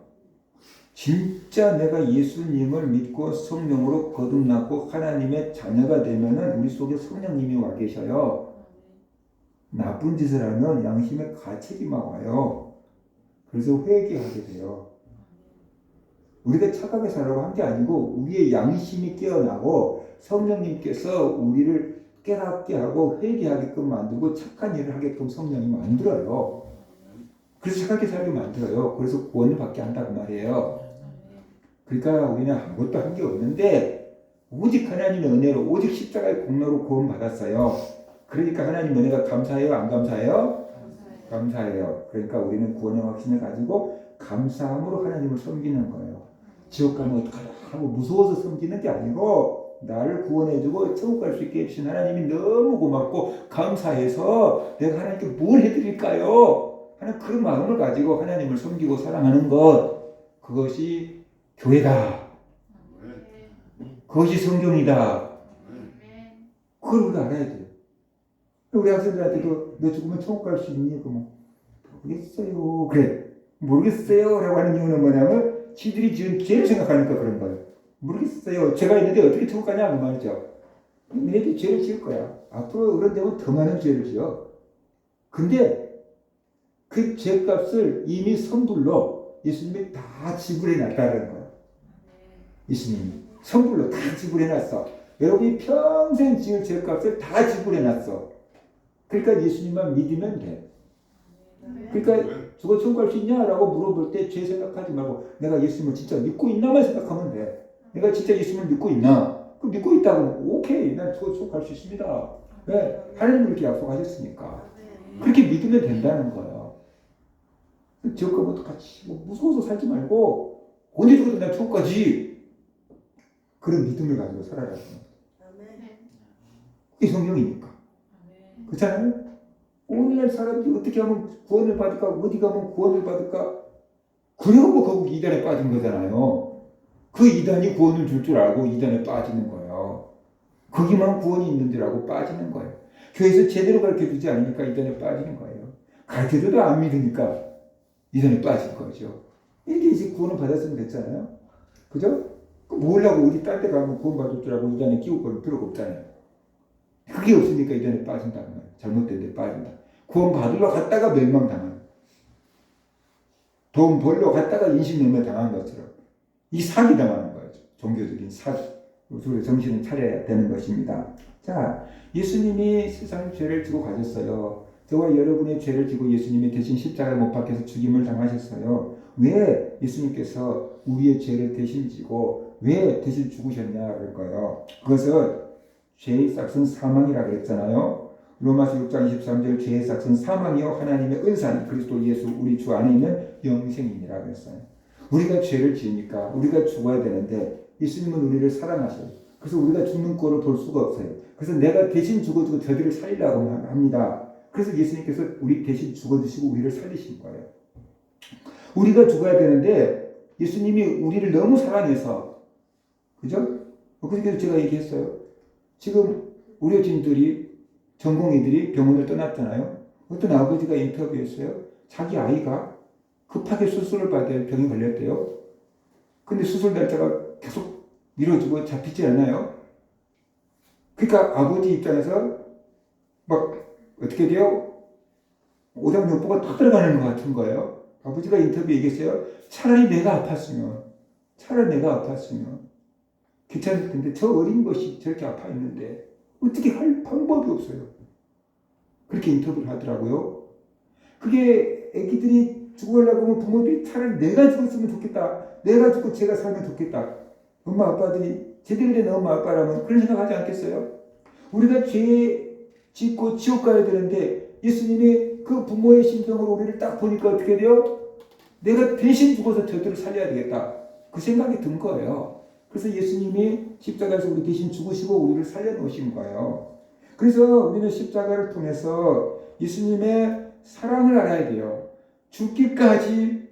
진짜 내가 예수님을 믿고 성령으로 거듭났고 하나님의 자녀가 되면은 우리 속에 성령님이 와 계셔요. 나쁜 짓을 하면 양심의 가책이 막 와요. 그래서 회개하게 돼요. 우리가 착하게 살라고 한 게 아니고 우리의 양심이 깨어나고 성령님께서 우리를 깨닫게 하고 회개하게끔 만들고 착한 일을 하게끔 성령이 만들어요. 그래서 착하게 살게 만들어요. 그래서 구원을 받게 한다고 말이에요. 그러니까 우리는 아무것도 한 게 없는데 오직 하나님의 은혜로 오직 십자가의 공로로 구원받았어요. 그러니까 하나님 은혜가 감사해요? 안 감사해요? 감사해요. 그러니까 우리는 구원의 확신을 가지고 감사함으로 하나님을 섬기는 거예요. 지옥 가면 어떡하나 하고 무서워서 섬기는 게 아니고 나를 구원해주고 천국 갈 수 있게 해주신 하나님이 너무 고맙고 감사해서 내가 하나님께 뭘 해드릴까요? 하는 그런 마음을 가지고 하나님을 섬기고 사랑하는 것, 그것이 교회다. 그것이 성경이다. 그걸 우리가 알아야 돼요. 우리 학생들한테도 너 죽으면 천국 갈 수 있니? 그러면 모르겠어요. 그래. 모르겠어요. 라고 하는 이유는 뭐냐면 지들이 지은 죄를 생각하니까 그런 거예요. 모르겠어요. 죄가 있는데 어떻게 천국 가냐? 그 말이죠. 너희들이 죄를 지을 거야. 앞으로 그런 데면 더 많은 죄를 지어. 근데 그 죄값을 이미 선불로 예수님이 다 지불해 놨다는 거예요. 예수님이 선불로 다 지불해 놨어. 여러분이 평생 지을 죄값을 다 지불해 놨어. 그러니까 예수님만 믿으면 돼. 그러니까 죽어 천국 갈 수 있냐라고 물어볼 때 죄 생각하지 말고 내가 예수님을 진짜 믿고 있나만 생각하면 돼. 내가 진짜 예수님을 믿고 있나? 그 믿고 있다고 오케이 난 죽어 천국 갈 수 있습니다. 왜? 하나님이 이렇게 약속하셨으니까. 그렇게 믿으면 된다는 거예요. 지옥과 같이 무서워서 살지 말고 언제 죽어도 난 천국 가지. 그런 믿음을 가지고 살아라. 그게 성령이니까. 그렇잖아요? 오늘날 사람들이 어떻게 하면 구원을 받을까? 어디 가면 구원을 받을까? 그래서 뭐 거기 이단에 빠진 거잖아요. 그 이단이 구원을 줄 줄 알고 이단에 빠지는 거예요. 거기만 구원이 있는 줄 알고 빠지는 거예요. 교회에서 제대로 가르쳐주지 않으니까 이단에 빠지는 거예요. 가르쳐줘도 안 믿으니까 이단에 빠진 거죠. 이렇게 이제 구원을 받았으면 됐잖아요. 그죠? 뭐라고 우리 딴 데 가면 구원 받을 줄 알고 이단에 끼고 그럴 필요가 없잖아요. 그게 없으니까 이단에 빠진다는 거예요. 잘못된 데 빠진다. 구원 받으러 갔다가 멸망당하는, 돈 벌러 갔다가 인신매매 당한 것처럼 이 사기 당하는 거죠. 종교적인 사기. 우리 정신을 차려야 되는 것입니다. 자, 예수님이 세상 죄를 지고 가셨어요. 저와 여러분의 죄를 지고 예수님이 대신 십자가에 못 박혀서 죽임을 당하셨어요. 왜 예수님께서 우리의 죄를 대신 지고 왜 대신 죽으셨냐를 거예요. 그것은 죄의 싹은 사망이라고 했잖아요. 로마서 6장 23절 죄의 싹은 사망이요 하나님의 은사는 그리스도 예수 우리 주 안에 있는 영생이니라고 했어요. 우리가 죄를 지으니까 우리가 죽어야 되는데 예수님은 우리를 사랑하셔요. 그래서 우리가 죽는 꼴을 볼 수가 없어요. 그래서 내가 대신 죽어주고 저들을 살리려고 합니다. 그래서 예수님께서 우리 대신 죽어주시고 우리를 살리신 거예요. 우리가 죽어야 되는데 예수님이 우리를 너무 사랑해서, 그죠? 그래서 제가 얘기했어요. 지금 우리 어진들이 전공의들이 병원을 떠났잖아요. 어떤 아버지가 인터뷰했어요. 자기 아이가 급하게 수술을 받아야 할 병이 걸렸대요. 근데 수술 날짜가 계속 미뤄지고 잡히지 않아요. 그러니까 아버지 입장에서 막 어떻게 돼요? 오장육부가 더 들어가는 것 같은 거예요. 아버지가 인터뷰 얘기했어요. 차라리 내가 아팠으면 괜찮을 텐데 저 어린 것이 저렇게 아파 있는데 어떻게 할 방법이 없어요. 그렇게 인터뷰를 하더라고요. 그게 애기들이 죽으려고 하면 부모들이 차라리 내가 죽었으면 좋겠다. 내가 죽고 제가 살면 좋겠다. 엄마 아빠들이 제대로 된 엄마 아빠라면 그런 생각하지 않겠어요? 우리가 죄 짓고 지옥 가야 되는데 예수님이 그 부모의 심정으로 우리를 딱 보니까 어떻게 돼요? 내가 대신 죽어서 저들을 살려야 되겠다. 그 생각이 든 거예요. 그래서 예수님이 십자가에서 우리 대신 죽으시고 우리를 살려놓으신 거예요. 그래서 우리는 십자가를 통해서 예수님의 사랑을 알아야 돼요. 죽기까지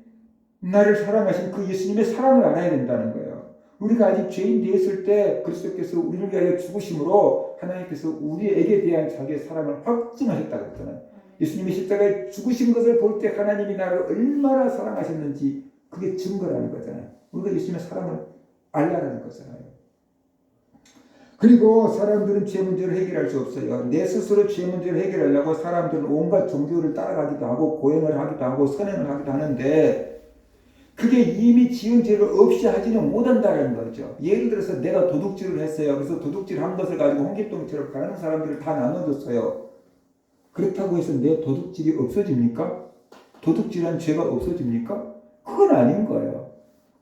나를 사랑하신 그 예수님의 사랑을 알아야 된다는 거예요. 우리가 아직 죄인 되었을 때 그리스도께서 우리를 위하여 죽으심으로 하나님께서 우리에게 대한 자기의 사랑을 확증하셨다고 했잖아요. 예수님이 십자가에 죽으신 것을 볼 때 하나님이 나를 얼마나 사랑하셨는지 그게 증거라는 거잖아요. 우리가 예수님의 사랑을 알라라는 거잖아요. 그리고 사람들은 죄 문제를 해결할 수 없어요. 내 스스로 죄 문제를 해결하려고 사람들은 온갖 종교를 따라가기도 하고 고행을 하기도 하고 선행을 하기도 하는데 그게 이미 지은 죄를 없이 하지는 못한다는 거죠. 예를 들어서 내가 도둑질을 했어요. 그래서 도둑질 한 것을 가지고 홍길동처럼 가는 사람들을 다 나눠줬어요. 그렇다고 해서 내 도둑질이 없어집니까? 도둑질한 죄가 없어집니까? 그건 아닌 거예요.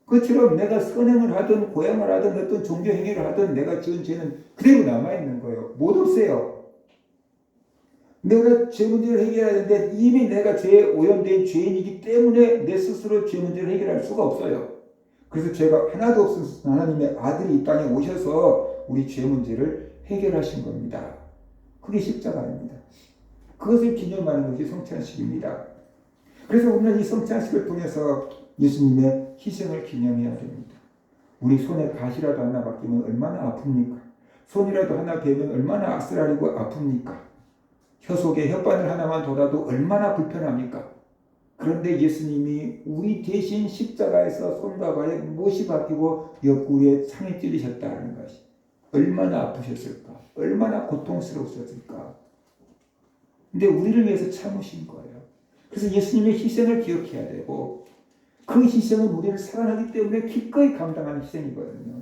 그처럼 내가 선행을 하든 고행을 하든 어떤 종교 행위를 하든 내가 지은 죄는 그대로 남아있는 거예요. 못 없애요. 내가 죄 문제를 해결하는데 이미 내가 죄에 오염된 죄인이기 때문에 내 스스로 죄 문제를 해결할 수가 없어요. 그래서 죄가 하나도 없은 하나님의 아들이 이 땅에 오셔서 우리 죄 문제를 해결하신 겁니다. 그게 십자가입니다. 그것을 기념하는 것이 성찬식입니다. 그래서 우리는 이 성찬식을 통해서 예수님의 희생을 기념해야 됩니다. 우리 손에 가시라도 하나 박히면 얼마나 아픕니까? 손이라도 하나 베면 얼마나 아슬아리고 아픕니까? 혀 속에 혓바늘 하나만 돋아도 얼마나 불편합니까? 그런데 예수님이 우리 대신 십자가에서 손과 발에 못이 박히고 옆구리에 창이 찔리셨다는 것이 얼마나 아프셨을까? 얼마나 고통스러웠을까? 근데 우리를 위해서 참으신 거예요. 그래서 예수님의 희생을 기억해야 되고 그 희생은 우리를 사랑하기 때문에 기꺼이 감당하는 희생이거든요.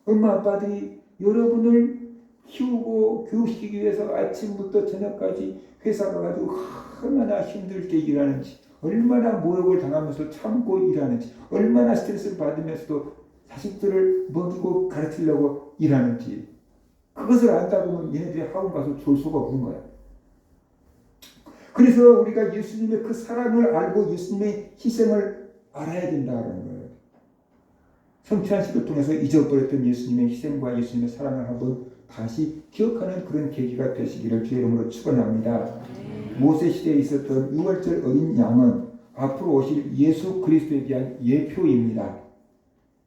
엄마 아빠들이 여러분을 키우고 교육시키기 위해서 아침부터 저녁까지 회사 가가지고 얼마나 힘들게 일하는지, 얼마나 모욕을 당하면서 참고 일하는지, 얼마나 스트레스를 받으면서도 자식들을 먹이고 가르치려고 일하는지, 그것을 안다고 하면 얘네들이 학원 가서 좋을 수가 없는 거야. 그래서 우리가 예수님의 그 사랑을 알고 예수님의 희생을 알아야 된다는 거예요. 성취한식을 통해서 잊어버렸던 예수님의 희생과 예수님의 사랑을 한번 다시 기억하는 그런 계기가 되시기를 주의 이름으로 축원합니다. 모세 시대에 있었던 유월절 어린 양은 앞으로 오실 예수 그리스도에 대한 예표입니다.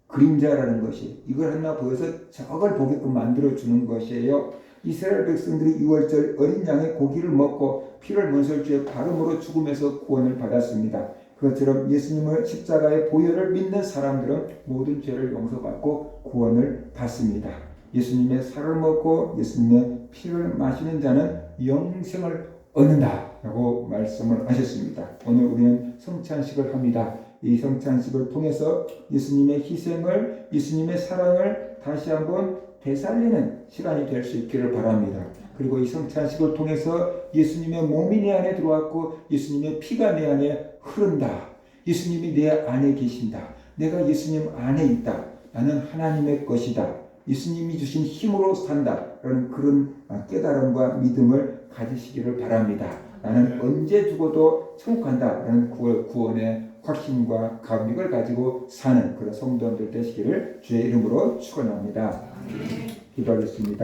그림자라는 것이 이걸 하나 보여서 저걸 보게끔 만들어주는 것이에요. 이스라엘 백성들이 유월절 어린 양의 고기를 먹고 피를 문설주의 발음으로 죽음에서 구원을 받았습니다. 그것처럼 예수님을 십자가의 보혈을 믿는 사람들은 모든 죄를 용서받고 구원을 받습니다. 예수님의 살을 먹고 예수님의 피를 마시는 자는 영생을 얻는다 라고 말씀을 하셨습니다. 오늘 우리는 성찬식을 합니다. 이 성찬식을 통해서 예수님의 희생을, 예수님의 사랑을 다시 한번 되살리는 시간이 될 수 있기를 바랍니다. 그리고 이 성찬식을 통해서 예수님의 몸이 내 안에 들어왔고 예수님의 피가 내 안에 흐른다. 예수님이 내 안에 계신다. 내가 예수님 안에 있다. 나는 하나님의 것이다. 예수님이 주신 힘으로 산다. 라는 그런 깨달음과 믿음을 가지시기를 바랍니다. 나는 언제 죽어도 천국 간다. 라는 구원의 확신과 감격을 가지고 사는 그런 성도들 되시기를 주의 이름으로 축원합니다. 기도하겠습니다.